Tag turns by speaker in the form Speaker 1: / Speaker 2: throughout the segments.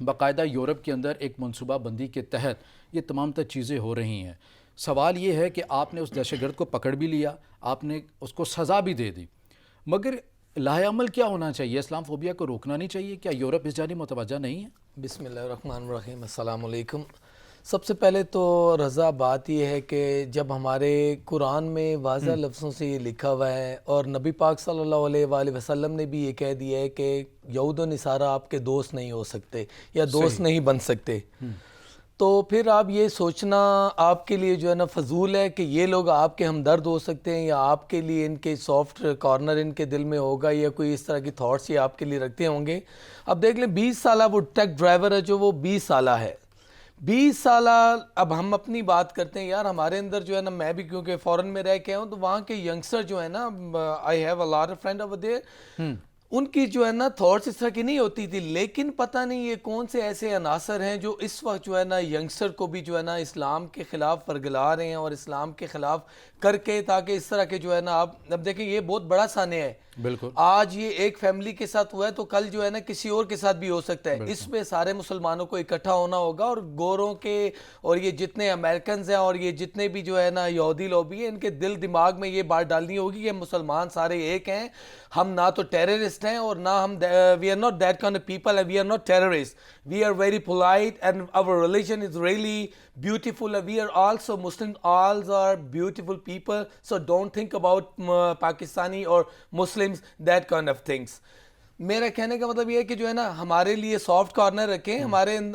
Speaker 1: باقاعدہ یورپ کے اندر ایک منصوبہ بندی کے تحت یہ تمام تر چیزیں ہو رہی ہیں. سوال یہ ہے کہ آپ نے اس دہشت گرد کو پکڑ بھی لیا, آپ نے اس کو سزا بھی دے دی, مگر لاہ عمل کیا ہونا چاہیے؟ اسلام فوبیا کو روکنا نہیں چاہیے؟ کیا یورپ اس جانب متوجہ نہیں ہے؟
Speaker 2: بسم اللہ الرحمن الرحیم. السلام علیکم. سب سے پہلے تو رضا بات یہ ہے کہ جب ہمارے قرآن میں واضح لفظوں سے یہ لکھا ہوا ہے اور نبی پاک صلی اللہ علیہ وآلہ وسلم نے بھی یہ کہہ دیا ہے کہ یہود و نصارہ آپ کے دوست نہیں ہو سکتے یا دوست نہیں بن سکتے, تو پھر آپ یہ سوچنا آپ کے لیے جو ہے نا فضول ہے کہ یہ لوگ آپ کے ہمدرد ہو سکتے ہیں یا آپ کے لیے ان کے سافٹ کارنر ان کے دل میں ہوگا یا کوئی اس طرح کی تھاٹس یہ آپ کے لیے رکھتے ہوں گے. اب دیکھ لیں 20 سالہ وہ ٹیک ڈرائیور ہے جو وہ 20 سالہ ہے, 20 سالہ. اب ہم اپنی بات کرتے ہیں یار, ہمارے اندر جو ہے نا, میں بھی کیونکہ فورن میں رہ کے ہوں تو وہاں کے ینگسٹر جو ہے نا, I have a lot of friend over there, ان کی جو ہے نا تھاٹس اس طرح کی نہیں ہوتی تھی. لیکن پتہ نہیں یہ کون سے ایسے عناصر ہیں جو اس وقت جو ہے نا ینگسٹر کو بھی جو ہے نا اسلام کے خلاف ورگلا رہے ہیں اور اسلام کے خلاف کر کے, تاکہ اس طرح کے جو ہے نا, آپ اب دیکھیں یہ بہت بڑا سانحہ ہے.
Speaker 1: بالکل,
Speaker 2: آج یہ ایک فیملی کے ساتھ ہوا ہے تو کل جو ہے نا کسی اور کے ساتھ بھی ہو سکتا ہے. اس پہ سارے مسلمانوں کو اکٹھا ہونا ہوگا, اور گوروں کے اور یہ جتنے امریکنز ہیں اور یہ جتنے بھی جو ہے نا یہودی لوبی ہیں, ان کے دل دماغ میں یہ بات ڈالنی ہوگی کہ مسلمان سارے ایک ہیں. ہم نہ تو ٹیررسٹ ہیں اور نہ ہم we are not that kind of people, we are not terrorist, we are very polite and our religion is really beautiful. We are also Muslim, all are beautiful people, so don't think about Pakistani or Muslims, that kind of things. میرا کہنے کا مطلب یہ ہے کہ جو ہے نا ہمارے لیے سافٹ کارنر رکھیں.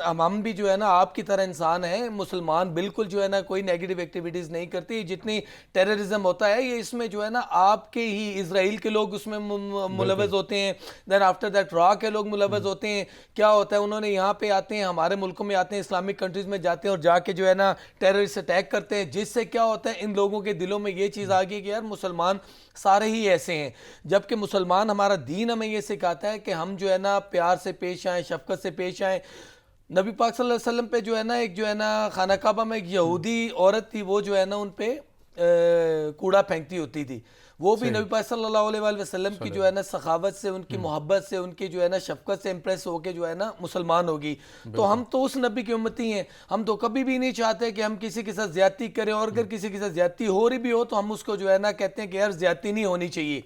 Speaker 2: ہم بھی جو ہے نا آپ کی طرح انسان ہیں. مسلمان بالکل جو ہے نا کوئی نیگیٹو ایکٹیویٹیز نہیں کرتی. جتنی ٹیررزم ہوتا ہے یہ اس میں جو ہے نا آپ کے ہی اسرائیل کے لوگ اس میں ملوث ہوتے ہیں, دین آفٹر دیٹ را کے لوگ ملوث ہوتے ہیں. کیا ہوتا ہے, انہوں نے یہاں پہ آتے ہیں, ہمارے ملکوں میں آتے ہیں, اسلامک کنٹریز میں جاتے ہیں اور جا کے جو ہے نا ٹیررسٹ اٹیک کرتے ہیں, جس سے کیا ہوتا ہے ان لوگوں کے دلوں میں یہ چیز آ گئی کہ یار مسلمان سارے ہی ایسے ہیں. جبکہ مسلمان, ہمارا دین ہمیں یہ سکھاتا ہے کہ ہم جو ہے نا پیار سے پیش آئیں, شفقت سے پیش آئیں. نبی پاک صلی اللہ علیہ وسلم پہ جو ہے نا ایک جو ہے نا خانہ کعبہ میں ایک یہودی عورت تھی, وہ جو ہے نا ان پہ کوڑا پھینکتی ہوتی تھی. وہ بھی نبی پاک صلی اللہ علیہ وآلہ وسلم کی جو ہے نا سخاوت سے, ان کی محبت سے, ان کی جو ہے نا شفقت سے امپریس ہو کے جو ہے نا مسلمان ہوگی. تو ہم تو اس نبی کی امتی ہیں. ہم تو کبھی بھی نہیں چاہتے کہ ہم کسی کے ساتھ زیادتی کریں, اور اگر کسی کے ساتھ زیادتی ہو رہی بھی ہو تو ہم اس کو جو ہے نا کہتے ہیں کہ یار زیادتی نہیں ہونی چاہیے.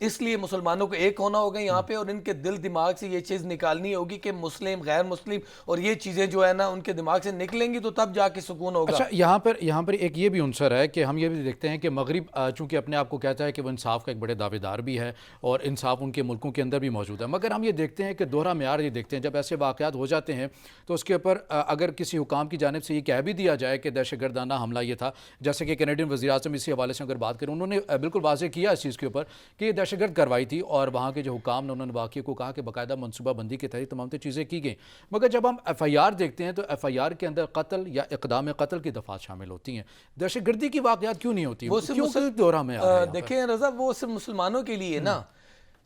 Speaker 2: اس لیے مسلمانوں کو ایک ہونا ہوگا یہاں پہ, اور ان کے دل دماغ سے یہ چیز نکالنی ہوگی کہ مسلم غیر مسلم اور یہ چیزیں جو ہے نا ان کے دماغ سے نکلیں گی تو تب جا کے سکون ہوگا.
Speaker 1: اچھا, یہاں پر ایک یہ بھی عنصر ہے کہ ہم یہ بھی دیکھتے ہیں کہ مغرب چونکہ اپنے آپ کو کہتا ہے کہ وہ انصاف کا ایک بڑے دعوے دار بھی ہے اور انصاف ان کے ملکوں کے اندر بھی موجود ہے, مگر ہم یہ دیکھتے ہیں کہ دوہرا معیار یہ دیکھتے ہیں. جب ایسے واقعات ہو جاتے ہیں تو اس کے اوپر اگر کسی حکام کی جانب سے یہ کہہ بھی دیا جائے کہ دہشت گردانہ حملہ یہ تھا, جیسے کہ کینیڈین وزیر اعظم اسی حوالے سے اگر بات کریں, انہوں نے بالکل واضح کیا اس چیز کے اوپر کہ یہ دہشت گرد کارروائی تھی, اور وہاں کے جو حکام نے انہوں نے واقعے کو کہا کہ باقاعدہ منصوبہ بندی کے تحت تمام چیزیں کی گئیں. مگر جب ہم ایف آئی آر دیکھتے ہیں تو ایف آئی آر کے اندر قتل یا اقدام قتل کی دفعات شامل ہوتی ہیں, دہشت گردی کی واقعات کیوں نہیں ہوتی؟ کیوں دورہ میں
Speaker 2: دیکھیں رضا, وہ صرف مسلمانوں کے لیے نا,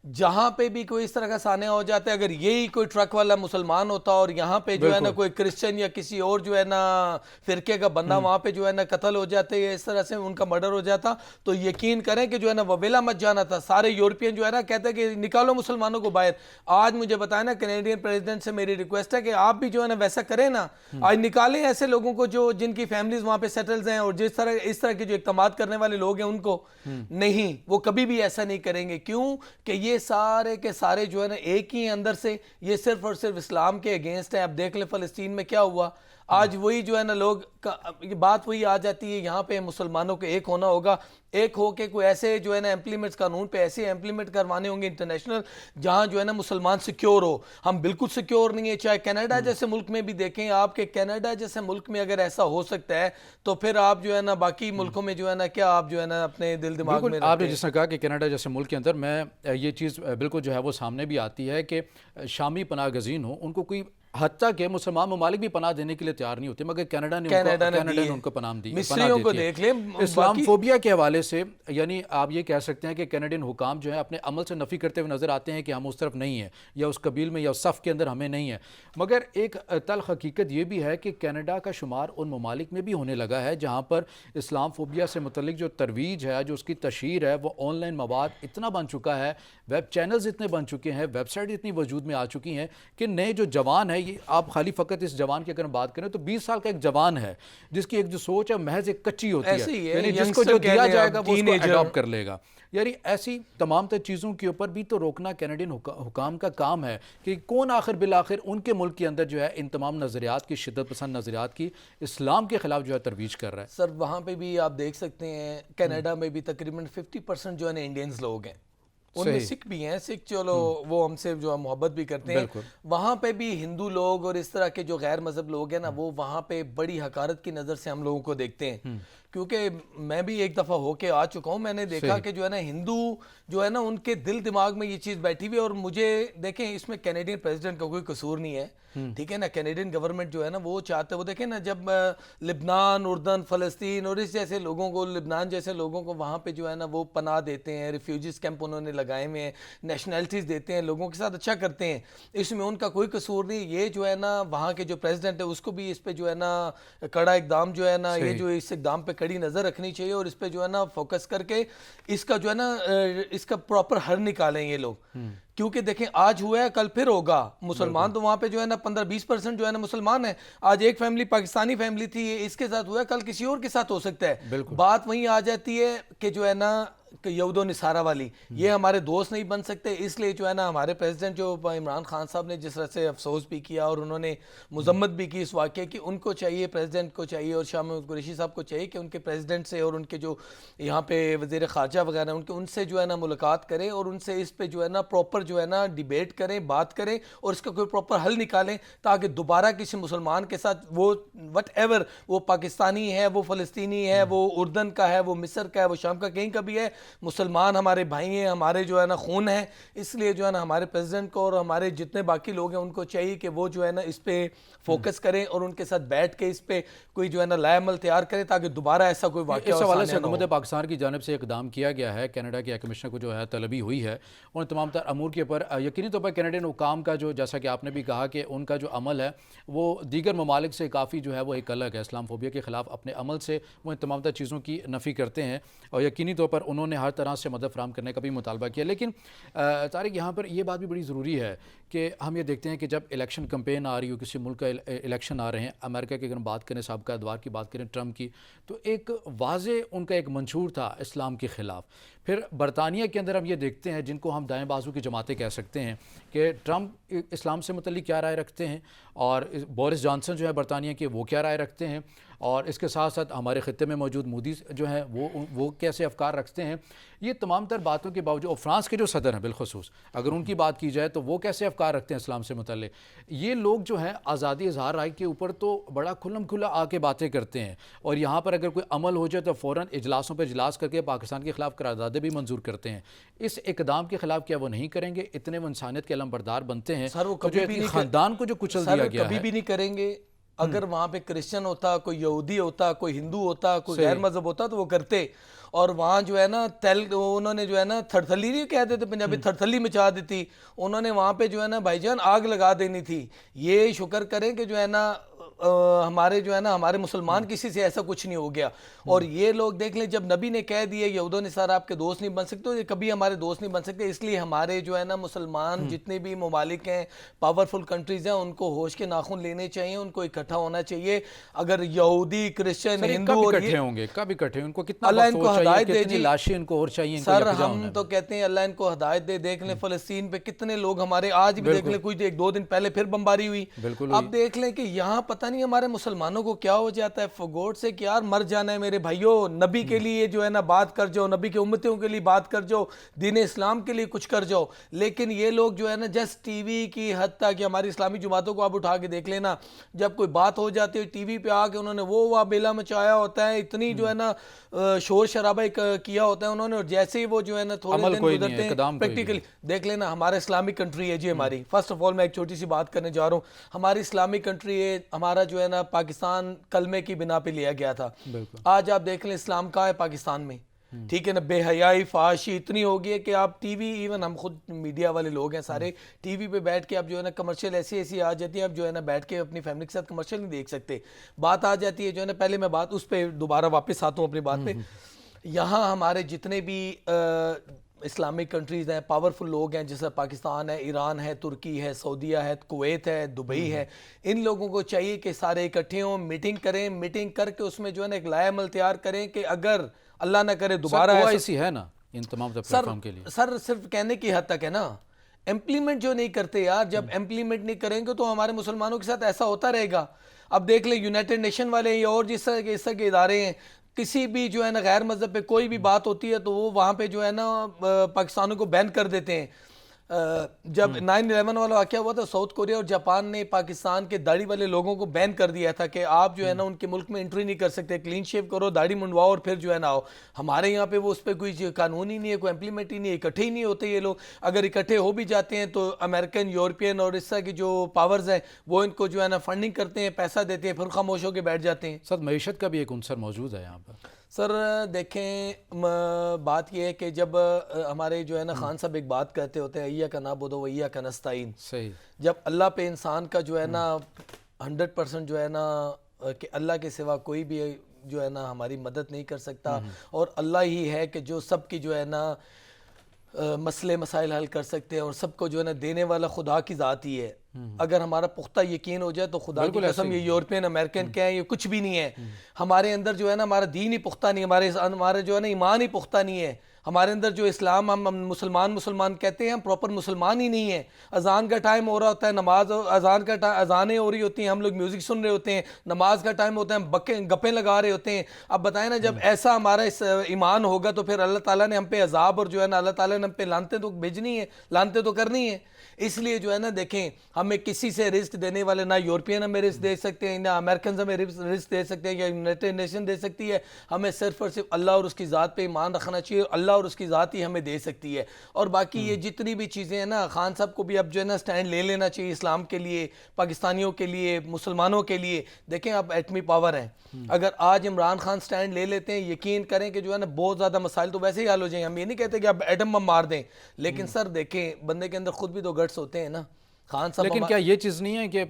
Speaker 2: جہاں پہ بھی کوئی اس طرح کا سانحہ ہو جاتا ہے, اگر یہی کوئی ٹرک والا مسلمان ہوتا اور یہاں پہ جو ہے نا کوئی کرسچن یا کسی اور جو ہے نا فرقے کا بندہ وہاں پہ جو ہے نا قتل ہو جاتے یا اس طرح سے ان کا مرڈر ہو جاتا, تو یقین کریں کہ جو ہے نا وویلا مت جانا تھا. سارے یورپین جو ہے نا کہتے ہیں کہ نکالو مسلمانوں کو باہر. آج مجھے بتائیں نا, کینیڈین پریزیڈنٹ سے میری ریکویسٹ ہے کہ آپ بھی جو ہے نا ویسا کریں نا, آج نکالیں ایسے لوگوں کو جو جن کی فیملیز وہاں پہ سیٹلز ہیں, اور اس طرح کے جو اقدامات کرنے والے لوگ ہیں ان کو نہیں, وہ کبھی بھی ایسا نہیں کریں گے. کیوں کہ یہ سارے کے سارے جو ہے نا ایک ہی اندر سے, یہ صرف اور صرف اسلام کے اگینسٹ ہیں. اب دیکھ لیں فلسطین میں کیا ہوا, آج وہی جو ہے نا لوگ بات وہی آ جاتی ہے. یہاں پہ مسلمانوں کو ایک ہونا ہوگا, ایک ہو کے کوئی ایسے جو ہے نا امپلیمنٹس قانون پہ ایسے امپلیمنٹ کروانے ہوں گے انٹرنیشنل, جہاں جو ہے نا مسلمان سیکیور ہو. ہم بالکل سیکیور نہیں ہے, چاہے کینیڈا جیسے ملک میں بھی دیکھیں آپ, کہ کینیڈا جیسے ملک میں اگر ایسا ہو سکتا ہے تو پھر آپ جو ہے نا باقی ملکوں میں جو ہے نا کیا آپ جو ہے نا اپنے دل دماغ میں
Speaker 1: آپ نے جس نے کہا کہ کینیڈا جیسے ملک کے اندر, میں یہ چیز بالکل جو ہے وہ سامنے بھی آتی ہے کہ شامی پناہ گزین ہوں, ان کو کوئی حتیٰ کہ مسلمان ممالک بھی پناہ دینے کے لیے تیار نہیں ہوتے, مگر کینیڈا نے ان کو پناہ دی.
Speaker 2: مصریوں کو دیکھ لیں.
Speaker 1: اسلام فوبیا کے حوالے سے یعنی آپ یہ کہہ سکتے ہیں کہ کینیڈین حکام جو ہیں اپنے عمل سے نفی کرتے ہوئے نظر آتے ہیں کہ ہم اس طرف نہیں ہیں, یا اس قبیل میں یا اس صف کے اندر ہمیں نہیں ہے. مگر ایک تلخ حقیقت یہ بھی ہے کہ کینیڈا کا شمار ان ممالک میں بھی ہونے لگا ہے جہاں پر اسلام فوبیا سے متعلق جو ترویج ہے, جو اس کی تشہیر ہے, وہ آن لائن مواد اتنا بن چکا ہے, ویب چینلز اتنے بن چکے ہیں, ویب سائٹ اتنی وجود میں آ چکی ہیں کہ نئے جو جوان ہیں یہ آپ خالی فقط اس جوان کی اگر ہم بات کریں تو 20 سال کا ایک جوان ہے جس کی ایک جو سوچ ہے محض ایک کچی ہوتی
Speaker 2: ایسے ہی ہے،
Speaker 1: یعنی جس کو
Speaker 2: youngster
Speaker 1: جو
Speaker 2: کہہ
Speaker 1: دیا
Speaker 2: لیں
Speaker 1: جائے
Speaker 2: آپ،
Speaker 1: گا وہ اس کو
Speaker 2: teenager۔
Speaker 1: اڈاپٹ کر لے گا. یعنی ایسی تمام تر چیزوں کے اوپر بھی تو روکنا کینیڈین حکام کا کام ہے کہ کون آخر بالآخر ان کے ملک کے اندر جو ہے ان تمام نظریات کی، شدت پسند نظریات کی، اسلام کے خلاف جو ہے ترویج کر رہا ہے.
Speaker 2: سر وہاں پہ بھی آپ دیکھ سکتے ہیں کینیڈا میں بھی تقریباً 50% جو ہے نا انڈینز لوگ ہیں، ان میں سکھ بھی ہیں، سکھ چلو وہ ہم سے جو محبت بھی کرتے ہیں. وہاں پہ بھی ہندو لوگ اور اس طرح کے جو غیر مذہب لوگ ہیں نا وہ وہاں پہ بڑی حقارت کی نظر سے ہم لوگوں کو دیکھتے ہیں. کیونکہ میں بھی ایک دفعہ ہو کے آ چکا ہوں، میں نے دیکھا کہ جو ہے نا ہندو جو ہے نا ان کے دل دماغ میں یہ چیز بیٹھی ہوئی ہے. اور مجھے دیکھیں اس میں کینیڈین پریزیڈنٹ کا کوئی قصور نہیں ہے، ٹھیک ہے نا. کینیڈین گورنمنٹ جو ہے نا وہ چاہتے، وہ دیکھیں نا جب لبنان، اردن، فلسطین اور اس جیسے لوگوں کو، لبنان جیسے لوگوں کو وہاں پہ جو ہے نا وہ پناہ دیتے ہیں، ریفیوجیز کیمپ انہوں نے لگائے ہوئے ہیں، نیشنلٹیز دیتے ہیں، لوگوں کے ساتھ اچھا کرتے ہیں، اس میں ان کا کوئی قصور نہیں. یہ جو ہے نا وہاں کے جو پریزیڈنٹ ہے اس کو بھی اس پہ جو ہے نا کڑا اقدام جو ہے نا، یہ جو اس اقدام پہ کڑی نظر رکھنی چاہیے اور اس پہ جو ہے نا فوکس کر کے اس کا جو ہے نا اس کا پراپر حل نکالیں یہ لوگ. کیونکہ دیکھیں آج ہوا ہے کل پھر ہوگا. مسلمان تو وہاں پہ جو ہے نا 15-20% جو ہے نا مسلمان ہیں. آج ایک فیملی پاکستانی فیملی تھی، اس کے ساتھ ہوا ہے، کل کسی اور کے ساتھ ہو سکتا ہے. بات وہیں آ جاتی ہے کہ جو ہے نا یہود و نصارہ والی، یہ ہمارے دوست نہیں بن سکتے. اس لیے جو ہے نا ہمارے پریزیڈنٹ جو عمران خان صاحب نے جس طرح سے افسوس بھی کیا اور انہوں نے مذمت بھی کی اس واقعے کی، ان کو چاہیے، پریزیڈنٹ کو چاہیے اور شاہ محمود قریشی صاحب کو چاہیے کہ ان کے پریزیڈنٹ سے اور ان کے جو یہاں پہ وزیر خارجہ وغیرہ ان سے جو ہے نا ملاقات کریں اور ان سے اس پہ جو ہے نا پراپر جو ہے نا ڈیبیٹ کریں، بات کریں اور اس کا کوئی پراپر حل نکالیں تاکہ دوبارہ کسی مسلمان کے ساتھ وہ وٹ ایور، وہ پاکستانی ہے، وہ فلسطینی ہے، وہ اردن کا ہے، وہ مصر کا ہے، وہ شام کا کہیں کا بھی ہے، مسلمان ہمارے بھائی ہیں، ہمارے جو ہے نا خون ہیں. اس لیے جو ہے نا ہمارے پریزیڈنٹ کو اور ہمارے جتنے باقی لوگ ہیں ان کو چاہیے کہ وہ جو ہے نا اس پہ فوکس کریں اور ان کے ساتھ بیٹھ کے اس پہ کوئی جو ہے نا لائے عمل تیار کریں تاکہ دوبارہ ایسا کوئی واقعہ
Speaker 1: اس حوالے سے حکومت پاکستان کی جانب سے اقدام کیا گیا ہے. کینیڈا کے کمشنر کو جو ہے طلبی ہوئی ہے ان تمام تر امور کے اوپر. یقینی طور پر کینیڈین حکام کا جو، جیسا کہ آپ نے بھی کہا کہ ان کا جو عمل ہے وہ دیگر ممالک سے کافی جو ہے وہ ایک الگ ہے. اسلام فوبیا کے خلاف اپنے عمل سے وہ ان تمام تر چیزوں کی نفی کرتے ہیں اور یقینی طور پر انہوں نے ہر طرح سے مدد فراہم کرنے کا بھی مطالبہ کیا. لیکن طارق یہاں پر یہ بات بھی بڑی ضروری ہے کہ ہم یہ دیکھتے ہیں کہ جب الیکشن کمپین آ رہی ہو، کسی ملک کا الیکشن آ رہے ہیں، امریکہ کی اگر ہم بات کریں، سابقہ ادوار کی بات کریں، ٹرمپ کی، تو ایک واضح ان کا ایک منشور تھا اسلام کے خلاف. پھر برطانیہ کے اندر ہم یہ دیکھتے ہیں جن کو ہم دائیں بازو کی جماعتیں کہہ سکتے ہیں کہ ٹرمپ اسلام سے متعلق کیا رائے رکھتے ہیں اور بورس جانسن جو ہے برطانیہ کے وہ کیا رائے رکھتے ہیں، اور اس کے ساتھ ساتھ ہمارے خطے میں موجود مودی جو ہیں وہ کیسے افکار رکھتے ہیں. یہ تمام تر باتوں کے باوجود، اور فرانس کے جو صدر ہیں بالخصوص اگر ان کی بات کی جائے تو وہ کیسے افکار رکھتے ہیں اسلام سے متعلق. یہ لوگ جو ہیں آزادی اظہار رائے کے اوپر تو بڑا کھلم کھلا آ کے باتیں کرتے ہیں اور یہاں پر اگر کوئی عمل ہو جائے تو فوراً اجلاسوں پہ اجلاس کر کے پاکستان کے خلاف قراردادیں بھی منظور کرتے ہیں. اس اقدام کے خلاف کیا وہ نہیں کریں گے؟ اتنے وہ انسانیت کے علم بردار بنتے ہیں.
Speaker 2: سر وہ کبھی بھی
Speaker 1: خاندان کو جو کچل دیا گیا ہے
Speaker 2: کبھی بھی نہیں کریں گے. اگر وہاں پہ کرسچن ہوتا، کوئی یہودی ہوتا، کوئی ہندو ہوتا، کوئی غیر مذہب ہوتا تو وہ کرتے. اور وہاں جو ہے نا انہوں نے جو ہے نا تھرتھلی نہیں کہتے تھے پنجابی، تھرتھلی مچا دیتی. انہوں نے وہاں پہ جو ہے نا بھائی جان آگ لگا دینی تھی. یہ شکر کریں کہ جو ہے نا ہمارے جو ہے نا ہمارے مسلمان کسی سے ایسا کچھ نہیں ہو گیا. اور یہ لوگ دیکھ لیں جب نبی نے کہہ دیا یہود و نصارہ آپ کے دوست نہیں بن سکتے، یہ کبھی ہمارے دوست نہیں بن سکتے. اس لیے ہمارے جو ہے نا مسلمان جتنے بھی ممالک ہیں، پاورفل کنٹریز ہیں، ان کو ہوش کے ناخن لینے چاہیے، ان کو اکٹھا ہونا چاہیے. اگر یہودی، کرسچن، ہندو اور
Speaker 1: اکٹھے ہوں گے، کب اکٹھے ان کو کتنا
Speaker 2: اللہ ان کو ہدایت دے
Speaker 1: کتنی لاشیں ان کو اور چاہیے.
Speaker 2: سر ہم تو کہتے ہیں اللہ ان کو ہدایت دے. دیکھ لیں فلسطین پہ کتنے لوگ ہمارے آج بھی دیکھ لیں، کچھ ایک دو دن پہلے پھر بمباری ہوئی. اب دیکھ لیں کہ یہاں پتہ نہیں ہمارے مسلمانوں کو کیا ہو جاتا ہے. فگوٹ سے کہ یار مر جانا ہے میرے بھائیوں، نبی کے لیے جو ہے نا بات کر جاؤ، نبی کے امتیوں کے لیے بات کر جاؤ، دین اسلام کے لیے کچھ کر جاؤ. لیکن یہ لوگ جو ہے نا جسٹ ٹی وی کی حد تک کہ ہماری اسلامی جماعتوں کو آپ اٹھا کے دیکھ لینا، جب کوئی بات ہو جاتی ہے ٹی وی پہ آ کے انہوں نے وہ بیلا مچایا ہوتا ہے، اتنی جو ہے نا شور شرابہ کیا ہوتا ہے انہوں نے، اور جیسے ہی وہ جو ہے نا تھوڑے دن گزرتے ہیں پریکٹیکلی دیکھ لینا. ہمارا اسلامک کنٹری ہے جی ہماری. فرسٹ آف آل میں ایک چھوٹی سی بات کرنے جا رہا ہوں. ہماری اسلامک کنٹری ہے، ہمارا جو ہے نا پاکستان کلمے کی بنا پہ لیا گیا تھا. آج آپ دیکھ لیں اسلام کہاں ہے پاکستان میں، ٹھیک ہے نا. بے حیائی، فحاشی اتنی ہوگی ہے کہ آپ ٹی وی، ایون ہم خود میڈیا والے لوگ ہیں سارے، ٹی وی پہ بیٹھ کے اب جو ہے نا کمرشل ایسی آ جاتی ہیں، اب جو ہے نا بیٹھ کے اپنی فیملی کے ساتھ کمرشل نہیں دیکھ سکتے. بات آ جاتی ہے جو ہے نا، پہلے میں بات اس پہ دوبارہ واپس آتا ہوں اپنی بات پہ. یہاں ہمارے جتنے بھی اسلامک کنٹریز ہیں، پاورفل لوگ ہیں جیسے پاکستان ہے، ایران ہے، ترکی ہے، سعودیہ ہے، کویت ہے، دبئی ہے، ان لوگوں کو چاہیے کہ سارے اکٹھے ہوں، میٹنگ کریں، میٹنگ کر کے اس میں جو ہے نا ایک لائحہ عمل تیار کریں کہ اگر اللہ نہ کرے دوبارہ
Speaker 1: سر
Speaker 2: ایسا
Speaker 1: OIC ہے نا ان تمام پلیٹ فارم کے لیے؟
Speaker 2: سر صرف کہنے کی حد تک ہے نا، امپلیمنٹ جو نہیں کرتے یار، جب امپلیمنٹ نہیں کریں گے تو ہمارے مسلمانوں کے ساتھ ایسا ہوتا رہے گا. اب دیکھ لیں یونائٹڈ نیشن والے یا اور جس طرح کے ادارے ہیں، کسی بھی جو ہے نا غیر مذہب پہ کوئی بھی بات ہوتی ہے تو وہ وہاں پہ جو ہے نا پاکستانوں کو بین کر دیتے ہیں. جب 9/11 والا واقعہ ہوا تھا، ساؤتھ کوریا اور جاپان نے پاکستان کے داڑھی والے لوگوں کو بین کر دیا تھا کہ آپ جو ہے نا ان کے ملک میں انٹری نہیں کر سکتے، کلین شیو کرو، داڑھی منڈواؤ اور پھر جو ہے نا آؤ. ہمارے یہاں پہ وہ اس پہ کوئی قانون ہی نہیں ہے، کوئی امپلیمنٹ ہی نہیں ہے، اکٹھے ہی نہیں ہوتے یہ لوگ. اگر اکٹھے ہو بھی جاتے ہیں تو امریکن، یورپین اور اس طرح کی جو پاورز ہیں وہ ان کو جو ہے نا فنڈنگ کرتے ہیں، پیسہ دیتے ہیں، پھر خاموش ہو کے بیٹھ جاتے ہیں.
Speaker 1: سر معیشت کا بھی ایک عنصر موجود ہے یہاں پر.
Speaker 2: سر دیکھیں بات یہ ہے کہ جب ہمارے جو ہے نا خان صاحب ایک بات کہتے ہوتے ہیں، ایّاک نعبد و ایّاک نستعین،
Speaker 1: صحیح.
Speaker 2: جب اللہ پہ انسان کا جو ہے نا 100% جو ہے نا کہ اللہ کے سوا کوئی بھی جو ہے نا ہماری مدد نہیں کر سکتا، اور اللہ ہی ہے کہ جو سب کی جو ہے نا مسئلے مسائل حل کر سکتے ہیں، اور سب کو جو ہے نا دینے والا خدا کی ذات ہی ہے. اگر ہمارا پختہ یقین ہو جائے تو خدا کی قسم یہ یورپین امریکن کیا ہے، یہ کچھ بھی نہیں ہے. ہمارے اندر جو ہے نا ہمارا دین ہی پختہ نہیں، ہمارے جو ہے نا ایمان ہی پختہ نہیں ہے. ہمارے اندر جو اسلام ہم مسلمان کہتے ہیں، ہم پراپر مسلمان ہی نہیں ہیں. اذان کا ٹائم ہو رہا ہوتا ہے، نماز اذانیں ہو رہی ہوتی ہیں، ہم لوگ میوزک سن رہے ہوتے ہیں. نماز کا ٹائم ہوتا ہے، ہم گپیں لگا رہے ہوتے ہیں. اب بتائیں نا، جب ایسا ہمارا اس ایمان ہوگا تو پھر اللہ تعالیٰ نے ہم پہ عذاب اور جو ہے نا اللہ تعالیٰ نے ہم پہ لعنتیں تو بھیجنی ہے، لعنتیں تو کرنی ہے. اس لیے جو ہے نا دیکھیں، ہمیں کسی سے رزق دینے والے نہ یورپین ہمیں رزق دے سکتے ہیں، نہ امریکنز ہمیں رزق دے سکتے ہیں، یا یونائٹڈ نیشن دے سکتی ہے. ہمیں صرف اور صرف اللہ اور اس کی ذات پہ ایمان رکھنا چاہیے، اللہ اور اس کی ذات ہی ہمیں دے سکتی ہے. اور باقی یہ جتنی بھی چیزیں ہیں نا، خان صاحب کو بھی اب جو ہے نا سٹینڈ لے لینا چاہیے اسلام کے لیے، پاکستانیوں کے لیے، مسلمانوں کے لیے. دیکھیں اب ایٹمی پاور ہے، اگر آج عمران خان سٹینڈ لے لیتے ہیں، یقین کریں کہ جو ہے نا بہت زیادہ مسائل تو ویسے ہی حل ہو جائیں گے. ہم یہ نہیں کہتے کہ اب ایٹم بم مار دیں، لیکن سر دیکھیں بندے کے اندر خود بھی تو گٹس ہوتے ہیں نا. خان صاحب
Speaker 1: لیکن کیا یہ چیز نہیں ہے کہ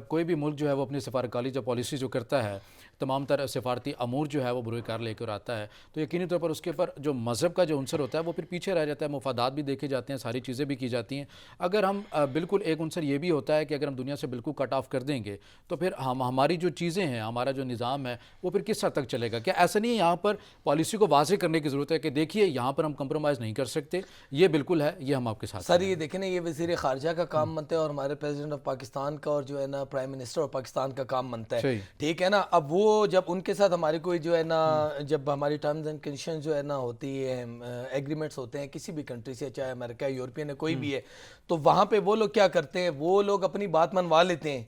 Speaker 1: کوئی بھی ملک جو ہے وہ اپنی سفارتکاری جو پالیسی جو کرتا ہے، تمام تر سفارتی امور جو ہے وہ بروئے کار لے کر آتا ہے، تو یقینی طور پر اس کے پر جو مذہب کا جو عنصر ہوتا ہے وہ پھر پیچھے رہ جاتا ہے. مفادات بھی دیکھے جاتے ہیں، ساری چیزیں بھی کی جاتی ہیں. اگر ہم بالکل ایک عنصر یہ بھی ہوتا ہے کہ اگر ہم دنیا سے بالکل کٹ آف کر دیں گے تو پھر ہماری جو چیزیں ہیں، ہمارا جو نظام ہے وہ پھر کس حد تک چلے گا؟ کیا ایسا نہیں ہے یہاں پر پالیسی کو واضح کرنے کی ضرورت ہے کہ دیکھیے یہاں پر ہم کمپرومائز نہیں کر سکتے، یہ بالکل ہے، یہ ہم آپ کے ساتھ.
Speaker 2: سر یہ دیکھیں نا، یہ وزیر خارجہ کا کام بنتا ہے اور ہمارے پریزیڈنٹ آف پاکستان کا اور جو ہے نا پرائم منسٹر آف پاکستان کا کام بنتا ہے. ٹھیک ہے نا. اب وہ جب ان کے ساتھ ہماری کوئی جو ہے نا، جب ہماری ٹرمز اینڈ کنڈیشن جو ہے نا ہوتی ہے، ایگریمنٹس ہوتے ہیں کسی بھی کنٹری سے، چاہے امریکہ، یورپین ہے، کوئی بھی ہے، تو وہاں پہ وہ لوگ کیا کرتے ہیں، وہ لوگ اپنی بات منوا لیتے ہیں.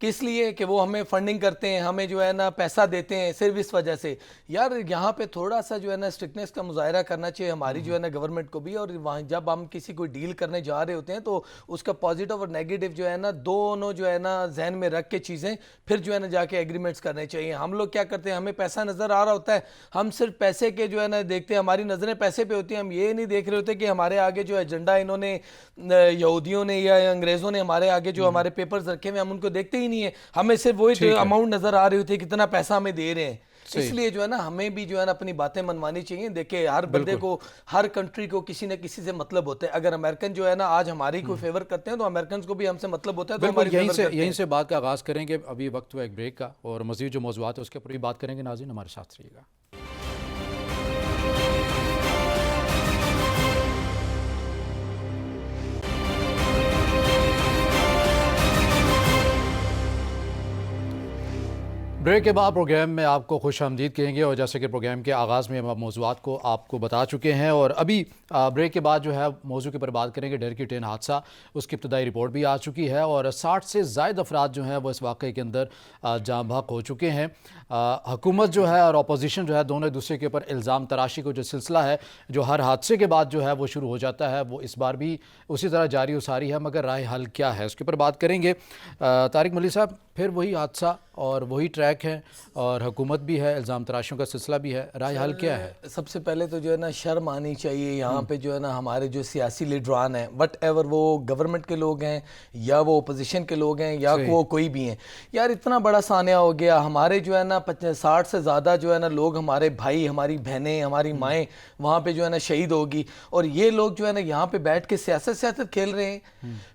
Speaker 2: کس لیے؟ کہ وہ ہمیں فنڈنگ کرتے ہیں، ہمیں جو ہے نا پیسہ دیتے ہیں، صرف اس وجہ سے. یار یہاں پہ تھوڑا سا جو ہے نا اسٹرکٹنیس کا مظاہرہ کرنا چاہیے ہماری جو ہے نا گورنمنٹ کو بھی. اور وہاں جب ہم کسی کوئی ڈیل کرنے جا رہے ہوتے ہیں تو اس کا پازیٹیو اور نیگیٹو جو ہے نا دونوں جو ہے نا ذہن میں رکھ کے چیزیں پھر جو ہے نا جا کے ایگریمنٹس کرنے چاہیے. ہم لوگ کیا کرتے ہیں، ہمیں پیسہ نظر آ رہا ہوتا ہے، ہم صرف پیسے کے جو ہے نا دیکھتے ہیں، ہماری نظریں پیسے پہ ہوتی ہیں. ہم یہ نہیں دیکھ رہے ہوتے کہ ہمارے آگے جو ایجنڈا انہوں نے، یہودیوں نے یا انگریزوں نے ہمارے آگے جو ہمارے پیپرز رکھے ہوئے، ہم ان کو دیکھتے ہی نہیں ہیں. ہمیں صرف وہی اماؤنٹ نظر آ رہی ہوتی ہے کتنا پیسہ ہمیں دے رہے ہیں. اس لیے جو ہے نا ہمیں بھی جو ہے نا اپنی باتیں منوانی چاہیے. دیکھیں ہر بندے کو، ہر کنٹری کو کسی نہ کسی سے مطلب ہوتا ہے. اگر امریکن جو ہے نا آج ہماری کوئی فیور کرتے ہیں تو امریکنز کو بھی ہم سے مطلب ہوتا ہے. تو
Speaker 1: بالکل یہیں سے بات کا آغاز کریں گے. ابھی وقت ہوا ایک بریک کا، اور مزید جو موضوعات ہیں اس کے اوپر بھی بات کریں گے. ناظرین ہمارے ساتھ رہیے گا. بریک کے بعد پروگرام میں آپ کو خوش آمدید کہیں گے، اور جیسے کہ پروگرام کے آغاز میں ہم موضوعات کو آپ کو بتا چکے ہیں، اور ابھی بریک کے بعد جو ہے موضوع کے پر بات کریں گے. ڈیرکی ٹرین حادثہ، اس کی ابتدائی رپورٹ بھی آ چکی ہے، اور 60 سے زائد افراد جو ہیں وہ اس واقعے کے اندر جاں بحق ہو چکے ہیں. حکومت جو ہے اور اپوزیشن جو ہے دونوں ایک دوسرے کے اوپر الزام تراشی کو جو سلسلہ ہے جو ہر حادثے کے بعد جو ہے وہ شروع ہو جاتا ہے، وہ اس بار بھی اسی طرح جاری و ساری ہے. مگر راہ حل کیا ہے، اس کے اوپر بات کریں گے. طارق ملی صاحب، پھر وہی حادثہ اور وہی ٹریک ہے اور حکومت بھی ہے, الزام تراشیوں کا سلسلہ بھی ہے, رائے حل کیا ہے؟
Speaker 2: سب سے پہلے تو جو ہے نا شرم آنی چاہیے یہاں پہ جو ہے نا ہمارے جو سیاسی لیڈران ہیں, وٹ ایور وہ گورنمنٹ کے لوگ ہیں یا وہ اپوزیشن کے لوگ ہیں یا وہ کوئی بھی ہیں, یار اتنا بڑا سانحہ ہو گیا. ہمارے جو ہے نا 60 سے زیادہ جو ہے نا لوگ, ہمارے بھائی, ہماری بہنیں, ہماری مائیں وہاں پہ جو ہے نا شہید ہوگی, اور یہ لوگ جو ہے نا یہاں پہ بیٹھ کے سیاست کھیل رہے ہیں.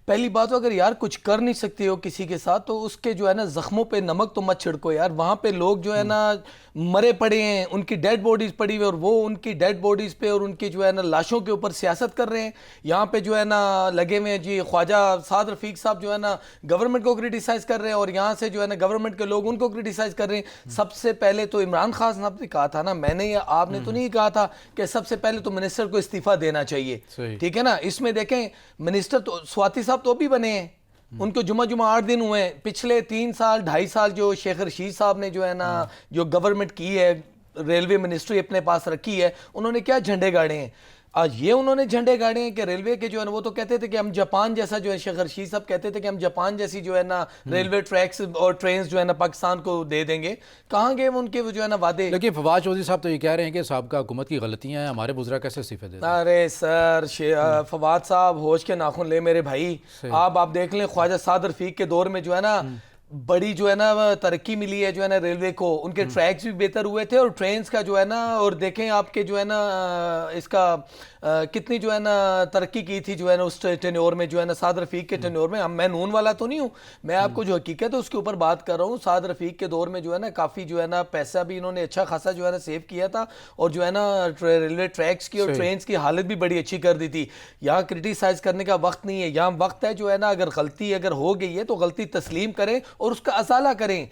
Speaker 2: پہلی بات تو اگر یار کچھ کر نہیں سکتے ہو کسی کے ساتھ تو اس کے جو ہے نا زخموں پہ نمک تو مت چھڑکو یار. وہاں پہ لوگ جو ہے نا مرے پڑے ہیں, ان کی ڈیڈ باڈیز پڑی ہوئی, اور وہ ان کی ڈیڈ باڈیز پہ اور ان کی جو ہے نا لاشوں کے اوپر سیاست کر رہے ہیں. یہاں پہ جو ہے نا لگے ہوئے ہیں جی خواجہ سعد رفیق صاحب جو ہے نا گورنمنٹ کو کرٹیسائز کر رہے ہیں, اور یہاں سے جو ہے نا گورنمنٹ کے لوگ ان کو کرٹیسائز کر رہے ہیں. سب سے پہلے تو عمران خان صاحب نے کہا تھا نا, میں نے, آپ نے تو نہیں کہا تھا کہ سب سے پہلے تو منسٹر کو استعفیٰ دینا چاہیے, ٹھیک ہے نا. اس میں دیکھیں منسٹر تو سواتی صاحب تو بھی بنے ہیں, ان کو جمعہ 8 دن ہوئے ہیں. پچھلے 3 سال 2.5 سال جو شیخ رشید صاحب نے جو ہے نا جو گورنمنٹ کی ہے, ریلوے منسٹری اپنے پاس رکھی ہے, انہوں نے کیا جھنڈے گاڑے ہیں. آج یہ انہوں نے جھنڈے گاڑے ہیں کہ ریلوے کے جو ہے نا, وہ تو کہتے تھے کہ ہم جاپان جیسا, جو ہے شیخ رشید صاحب کہتے تھے کہ ہم جاپان جیسی جو ہے نا ریلوے ٹریکس اور ٹرینز جو ہے نا پاکستان کو دے دیں گے. کہاں گئے وہ ان کے جو ہے نا وعدے؟ لیکن
Speaker 1: فواد چودھری صاحب تو یہ کہہ رہے ہیں کہ سابقہ حکومت کی غلطیاں ہیں, ہمارے وزراء کیسے استعفے دے دیں؟
Speaker 2: ارے سر فواد صاحب ہوش کے ناخن لے میرے بھائی. آپ دیکھ لیں خواجہ سعد رفیق کے دور میں جو ہے نا بڑی جو ہے نا ترقی ملی ہے جو ہے نا ریلوے کو, ان کے ٹریکس بھی بہتر ہوئے تھے اور ٹرینز کا جو ہے نا, اور دیکھیں آپ کے جو ہے نا اس کا کتنی جو ہے نا ترقی کی تھی جو ہے نا اس ٹینیور میں, جو ہے نا سعد رفیق کے ٹینیور میں. میں نون والا تو نہیں ہوں, میں آپ کو جو حقیقت ہے اس کے اوپر بات کر رہا ہوں. سعد رفیق کے دور میں جو ہے نا کافی جو ہے نا پیسہ بھی انہوں نے اچھا خاصا جو ہے نا سیو کیا تھا, اور جو ہے نا ریلوے ٹریکس کی اور ٹرینز کی حالت بھی بڑی اچھی کر دی تھی. یہاں کرٹیسائز کرنے کا وقت نہیں ہے, یہاں وقت ہے جو ہے نا اگر غلطی اگر ہو گئی ہے تو غلطی تسلیم کریں اور اس کا ازالہ کریں.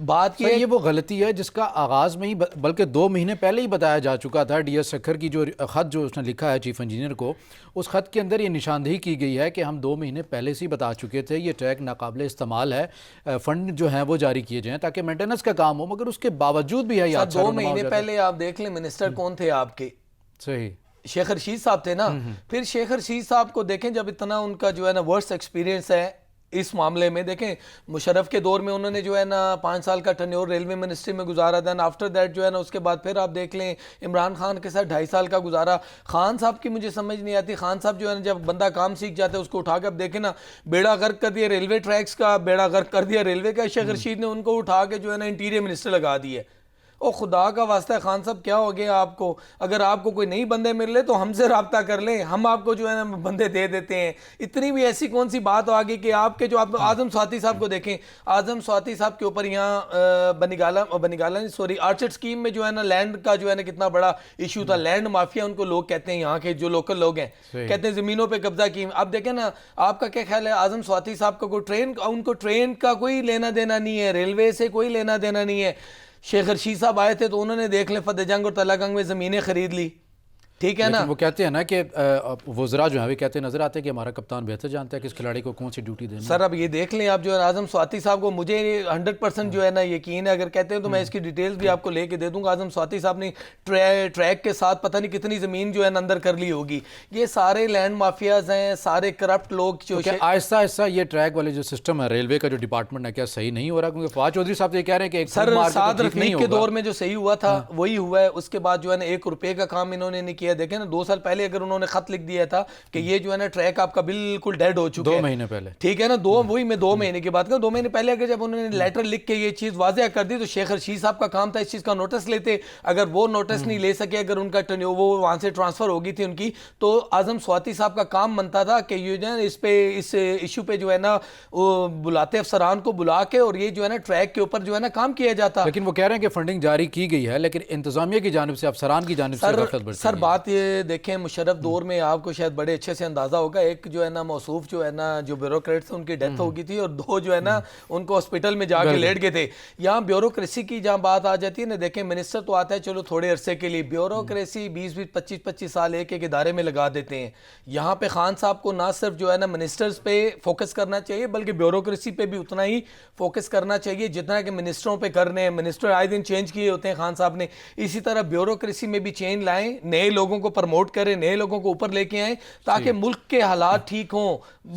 Speaker 2: بات
Speaker 1: یہ وہ غلطی ہے جس کا آغاز میں ہی بلکہ 2 مہینے پہلے ہی بتایا جا چکا تھا. ڈی ایس سکھر کی جو خط جو اس نے لکھا ہے چیف انجینئر کو, اس خط کے اندر یہ نشاندہی کی گئی ہے کہ ہم 2 مہینے پہلے سے ہی بتا چکے تھے یہ ٹریک ناقابل استعمال ہے, فنڈ جو ہیں وہ جاری کیے جائیں تاکہ مینٹیننس کا کام ہو, مگر اس کے باوجود بھی ہے
Speaker 2: 2 مہینے پہلے آپ دیکھ لیں منسٹر کون تھے آپ کے؟
Speaker 1: صحیح
Speaker 2: شیخ رشید صاحب تھے نا. پھر شیخ رشید صاحب کو دیکھیں جب اتنا ان کا جو ہے نا ورس ایکسپیرینس ہے اس معاملے میں, دیکھیں مشرف کے دور میں انہوں نے جو ہے نا 5 سال کا ٹینیور ریلوے منسٹری میں گزارا تھا, آفٹر دیٹ جو ہے نا اس کے بعد پھر آپ دیکھ لیں عمران خان کے ساتھ 2.5 سال کا گزارا. خان صاحب کی مجھے سمجھ نہیں آتی, خان صاحب جو ہے نا جب بندہ کام سیکھ جاتا ہے اس کو اٹھا کے اب دیکھیں نا بیڑا غرق کر دیا ریلوے ٹریکس کا, بیڑا غرق کر دیا ریلوے کا. شیخ رشید نے ان کو اٹھا کے جو ہے نا انٹیریئر منسٹر لگا دیے. او خدا کا واسطہ ہے خان صاحب کیا ہو گیا آپ کو؟ اگر آپ کو کوئی نئی بندے مل لے تو ہم سے رابطہ کر لیں, ہم آپ کو جو ہے نا بندے دے دیتے ہیں. اتنی بھی ایسی کون سی بات ہو آگے کہ آپ کے جو آپ اعظم سواتی صاحب کو دیکھیں, اعظم سواتی صاحب کے اوپر یہاں بنیگالہ سوری آرچرڈ اسکیم میں جو ہے نا لینڈ کا جو ہے نا کتنا بڑا ایشو تھا. لینڈ مافیا ان کو لوگ کہتے ہیں, یہاں کے جو لوکل لوگ ہیں کہتے ہیں زمینوں پہ قبضہ کی. اب دیکھیں نا آپ کا کیا خیال ہے, اعظم سواتی صاحب کا کوئی ان کو ٹرین کا کوئی لینا دینا نہیں ہے, ریلوے سے کوئی لینا دینا نہیں ہے. شیخ رشید صاحب آئے تھے تو انہوں نے دیکھ لیں فتح جنگ اور تلہ گنگ میں زمینیں خرید لی, ٹھیک ہے نا.
Speaker 1: وہ کہتے ہیں نا کہ وزراء جو ہیں وہ کہتے ہیں نظر آتے ہیں کہ ہمارا کپتان بہتر جانتا ہے کہ اس کھلاڑی کو کون سی ڈیوٹی دینی ہے.
Speaker 2: سر اب یہ دیکھ لیں آپ جو ہے اعظم سواتی صاحب کو, مجھے 100% جو ہے نا یقین ہے, اگر کہتے ہیں تو میں اس کی ڈیٹیلز بھی آپ کو لے کے دے دوں گا. اعظم سواتی صاحب نے ٹریک کے ساتھ پتہ نہیں کتنی زمین جو ہے نا اندر کر لی ہوگی. یہ سارے لینڈ مافیاز ہیں, سارے کرپٹ لوگ جو
Speaker 1: آہستہ آہستہ یہ ٹریک والے جو سسٹم ہے ریلوے کا جو ڈپارٹمنٹ ہے کیا صحیح نہیں ہو رہا؟ کیونکہ فواد چودھری صاحب تو یہ کہہ رہے ہیں کہ
Speaker 2: سر سعد رفیق کے دور میں جو صحیح ہوا تھا وہی ہوا ہے, اس کے بعد جو ہے نا 1 روپے کا کام انہوں نے نہیں کیا. دیکھیں نا 2 سال پہلے اگر انہوں نے خط لکھ دیا تھا کہ یہ جو ہے نا ٹریک آپ کا بالکل ڈیڈ ہو چکا ہے
Speaker 1: 2 مہینے پہلے,
Speaker 2: ٹھیک ہے نا, وہی میں 2 مہینے کی بات کروں, 2 مہینے پہلے اگر جب انہوں نے لیٹر لکھ کے یہ چیز واضح کر دی تو شیخ رشید صاحب کا کام تھا اس چیز کا نوٹس لیتے. اگر وہ نوٹس نہیں لے سکے, اگر ان کا وہ وہاں سے ٹرانسفر ہو گئی تھی ان کی, تو اعظم سواتی صاحب کا کام بنتا تھا کہ یہ جو ہے اس پہ اس ایشو پہ جو ہے نا بلاتے افسران کو بلا کے اور یہ جو ہے نا ٹریک کے اوپر جو ہے نا کام کیا جاتا.
Speaker 1: لیکن وہ کہہ رہے ہیں کہ فنڈنگ جاری کی گئی ہے لیکن انتظامیہ کی جانب سے, افسران کی جانب سے غفلت برتی ہے.
Speaker 2: سر بات یہ دیکھیں مشرف دور میں آپ کو شاید بڑے اچھے سے اندازہ ہوگا, ایک جو ہے نا موصوف جو ہے نا جو بیوروکریٹس ان کی ڈیتھ ہو گئی تھی اور 2 جو ہے نا ان کو ہاسپٹل میں جا کے لیٹ گئے تھے. یہاں بیوروکریسی کی جہاں بات آ جاتی ہے نا, دیکھیں منسٹر تو آتا ہے چلو تھوڑے عرصے کے لیے, بیوروکریسی 20-20 25 سال ایک ادارے میں لگا دیتے ہیں. یہاں پہ خان صاحب کو نہ صرف جو ہے نا منسٹرز پہ فوکس کرنا چاہیے بلکہ بیوروکریسی پہ بھی اتنا ہی فوکس کرنا چاہیے جتنا کہ منسٹروں پہ کرنے ہیں. منسٹر آئے دن چینج کیے ہوتے ہیں خان صاحب نے, اسی طرح بیوروکریسی میں بھی چینج لائیں, نئے لوگ لوگوں کو پروموٹ کریں, نئے لوگوں کو اوپر لے کے آئیں تاکہ ملک کے حالات ٹھیک ہوں.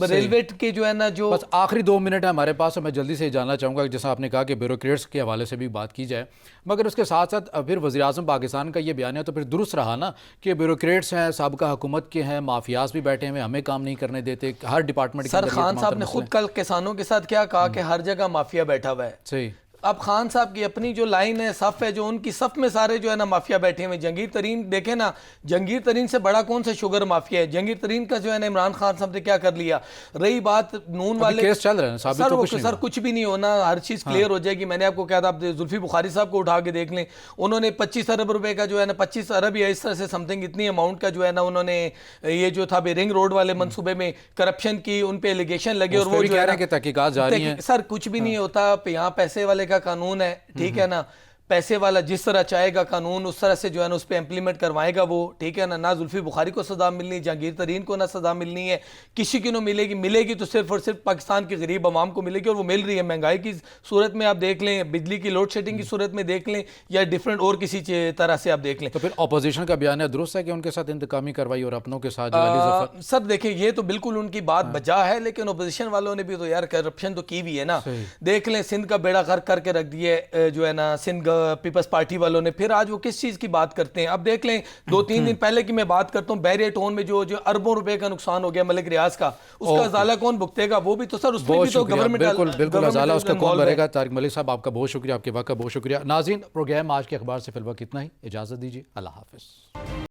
Speaker 2: ریلوے کے جو ہے نا جو
Speaker 1: بس آخری 2 منٹ ہے ہمارے پاس, میں جلدی سے جاننا چاہوں گا کہ جیسا آپ نے کہا کہ بیوروکریٹس کے حوالے سے بھی بات کی جائے, مگر اس کے ساتھ ساتھ پھر وزیر اعظم پاکستان کا یہ بیان ہے تو پھر درست رہا نا کہ بیوروکریٹس ہیں, سابقہ حکومت کے ہیں, مافیاز بھی بیٹھے ہوئے, ہمیں کام نہیں کرنے دیتے, ہر ڈپارٹمنٹ کے
Speaker 2: سر خان صاحب نے خود کل کسانوں کے ساتھ کیا کہا کہ ہر جگہ مافیا بیٹھا ہوا ہے.
Speaker 1: صحیح.
Speaker 2: اب خان صاحب کی اپنی جو لائن ہے, صف ہے, جو ان کی صف میں سارے جو ہے نا مافیا بیٹھے ہوئے. جہانگیر ترین دیکھیں نا, جہانگیر ترین سے بڑا کون سا شوگر مافیا ہے؟ جہانگیر ترین کا جو ہے نا عمران خان صاحب نے کیا کر لیا. رہی بات نون والے,
Speaker 1: کیس چل رہا ہے, ثابت تو کچھ نہیں
Speaker 2: سر کچھ بھی نہیں ہونا, ہر چیز کلیئر ہو جائے گی. میں نے آپ کو کہا تھا, آپ زلفی بخاری صاحب کو اٹھا کے دیکھ لیں, انہوں نے 25 ارب روپے کا جو ہے نا 25 ارب یا اس طرح سے سم تھنگ اتنی اماؤنٹ کا جو ہے نا انہوں نے یہ جو تھا رنگ روڈ والے منصوبے میں کرپشن کی, ان پہ ایلیگیشن لگے, اور وہ جو
Speaker 1: کہہ رہے ہیں کہ تحقیقات جاری ہیں.
Speaker 2: سر کچھ بھی نہیں ہوتا, یہاں پیسے والے کا قانون ہے, ٹھیک ہے نا, پیسے والا جس طرح چاہے گا قانون اس طرح سے جو ہے نا اس پہ امپلیمنٹ کروائے گا وہ, ٹھیک ہے نا. نہ زلفی بخاری کو سزا ملنی, جہانگیر ترین کو نہ سزا ملنی ہے, کسی کی نہ ملے گی تو صرف اور صرف پاکستان کے غریب عوام کو ملے گی, اور وہ مل رہی ہے. مہنگائی کی صورت میں آپ دیکھ لیں, بجلی کی لوڈ شیڈنگ کی صورت میں دیکھ لیں, یا ڈیفرنٹ اور کسی طرح سے آپ دیکھ لیں.
Speaker 1: تو پھر اپوزیشن کا بیان ہے درست ہے کہ ان کے ساتھ انتقامی کارروائی اور اپنوں کے ساتھ جو
Speaker 2: سر دیکھیں یہ تو بالکل ان کی بات بجا ہے, لیکن اپوزیشن والوں نے بھی تو یار کرپشن تو کی بھی ہے نا. دیکھ لیں سندھ کا بیڑا غرق کر کے رکھ دیے جو ہے نا سندھ پیپلز پارٹی والوں نے, پھر آج وہ کس چیز کی بات کرتے ہیں. اب دیکھ لیں 2-3 دن پہلے کی میں بات کرتا ہوں, بحیرہ ٹون میں جو اربوں روپے کا نقصان ہو گیا ملک ریاض کا, اس کا ازالہ کون بھگتے گا؟ وہ بھی تو سر اس پہ بھی تو گورنمنٹ
Speaker 1: بالکل ازالہ اس کا کون بھرے گا. طارق ملک صاحب آپ کا بہت شکریہ, آپ کے وقت کا بہت شکریہ. ناظرین پروگرام آج کے اخبار سے فی الوقت اتنا ہی, اجازت دیجیے, اللہ حافظ.